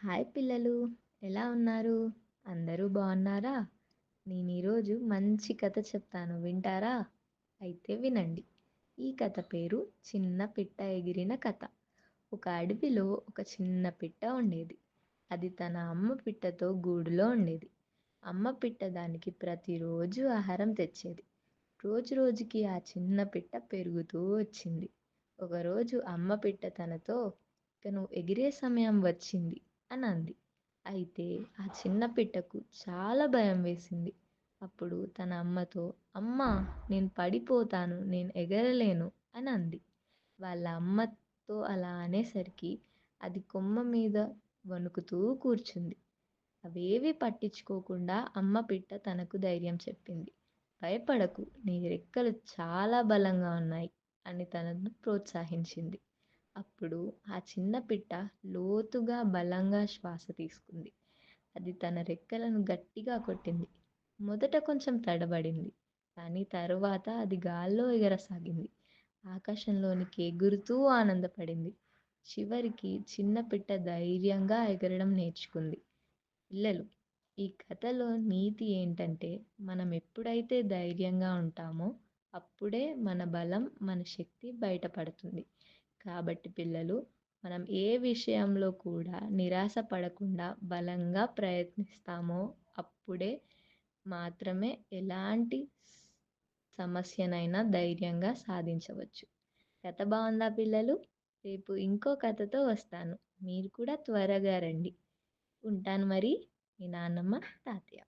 Hi పిల్లలు, ఎలా ఉన్నారు? అందరూ బాగున్నారా? నేను ఈరోజు మంచి కథ చెప్తాను, వింటారా? అయితే వినండి. ఈ కథ పేరు చిన్న పిట్ట ఎగిరిన కథ. ఒక అడవిలో ఒక చిన్న పిట్ట ఉండేది. అది తన అమ్మ పిట్టతో గూడులో ఉండేది. అమ్మ పిట్ట దానికి ప్రతిరోజు ఆహారం తెచ్చేది. రోజు రోజుకి ఆ చిన్న పిట్ట పెరుగుతూ వచ్చింది. ఒకరోజు అమ్మ పిట్ట తనతో, ఇక నువ్వు ఎగిరే సమయం వచ్చింది అని అంది. అయితే ఆ చిన్న పిట్టకు చాలా భయం వేసింది. అప్పుడు తన అమ్మతో, అమ్మా, నేను పడిపోతాను, నేను ఎగరలేను అని అంది. వాళ్ళ అమ్మతో అలా అనేసరికి అది కొమ్మ మీద వణుకుతూ కూర్చుంది. అవేవి పట్టించుకోకుండా అమ్మ పిట్ట తనకు ధైర్యం చెప్పింది. భయపడకు, నీ రెక్కలు చాలా బలంగా ఉన్నాయి అని తనను ప్రోత్సహించింది. అప్పుడు ఆ చిన్న పిట్ట లోతుగా బలంగా శ్వాస తీసుకుంది. అది తన రెక్కలను గట్టిగా కొట్టింది. మొదట కొంచెం తడబడింది, కానీ తరువాత అది గాల్లో ఎగరసాగింది. ఆకాశంలోనికి ఎగురుతూ ఆనందపడింది. చివరికి చిన్న పిట్ట ధైర్యంగా ఎగరడం నేర్చుకుంది. పిల్లలు, ఈ కథలో నీతి ఏంటంటే, మనం ఎప్పుడైతే ధైర్యంగా ఉంటామో అప్పుడే మన బలం, మన శక్తి బయటపడుతుంది. కాబట్టి పిల్లలు, మనం ఏ విషయంలో కూడా నిరాశ పడకుండా బలంగా ప్రయత్నిస్తామో అప్పుడే మాత్రమే ఎలాంటి సమస్యనైనా ధైర్యంగా సాధించవచ్చు. కథ బాగుందా పిల్లలు? రేపు ఇంకో కథతో వస్తాను. మీరు కూడా త్వరగా రండి. ఉంటాను మరి. మీ నాన్నమ్మ, తాతయ్య.